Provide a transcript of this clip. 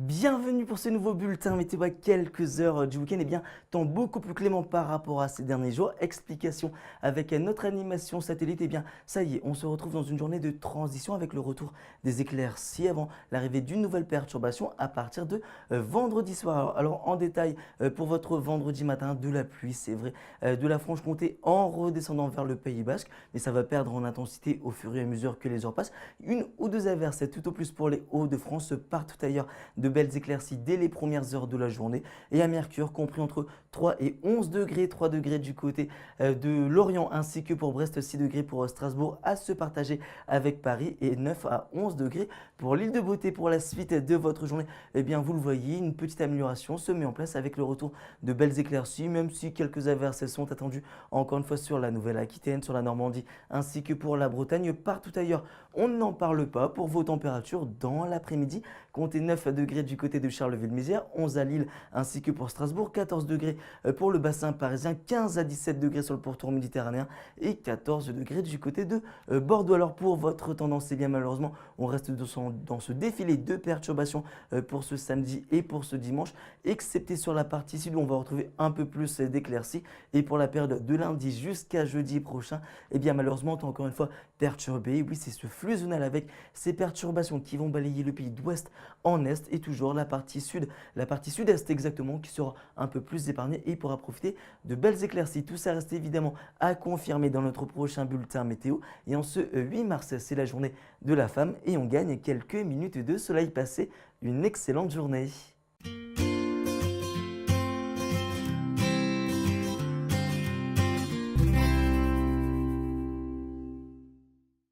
Bienvenue pour ce nouveau bulletin météo à quelques heures du week-end. Temps beaucoup plus clément par rapport à ces derniers jours. Explication avec notre animation satellite. Ça y est, on se retrouve dans une journée de transition avec le retour des éclaircies avant l'arrivée d'une nouvelle perturbation à partir de vendredi soir. Alors en détail, pour votre vendredi matin, de la pluie, c'est vrai, de la Franche-Comté en redescendant vers le Pays Basque, mais ça va perdre en intensité au fur et à mesure que les heures passent. Une ou deux averses, tout au plus pour les Hauts-de-France, partout ailleurs de belles éclaircies dès les premières heures de la journée et un mercure compris entre 3 et 11 degrés, 3 degrés du côté de Lorient ainsi que pour Brest, 6 degrés pour Strasbourg à se partager avec Paris et 9 à 11 degrés pour l'île de Beauté. Pour la suite de votre journée, vous le voyez, une petite amélioration se met en place avec le retour de belles éclaircies, même si quelques averses sont attendues encore une fois sur la Nouvelle-Aquitaine, sur la Normandie ainsi que pour la Bretagne. Partout ailleurs, on n'en parle pas. Pour vos températures dans l'après-midi, comptez 9 degrés du côté de Charleville-Mézières, 11 à Lille ainsi que pour Strasbourg, 14 degrés pour le bassin parisien, 15 à 17 degrés sur le pourtour méditerranéen et 14 degrés du côté de Bordeaux. Alors pour votre tendance, malheureusement, on reste dans ce défilé de perturbations pour ce samedi et pour ce dimanche, excepté sur la partie sud où on va retrouver un peu plus d'éclaircies. Et pour la période de lundi jusqu'à jeudi prochain, malheureusement, encore une fois perturbé. Oui, c'est ce flux zonal avec ces perturbations qui vont balayer le pays d'ouest en est et toujours la partie sud-est exactement qui sera un peu plus épargnée et pourra profiter de belles éclaircies. Tout ça reste évidemment à confirmer dans notre prochain bulletin météo. Et en ce 8 mars, c'est la journée de la femme et on gagne quelques minutes de soleil passé. Une excellente journée.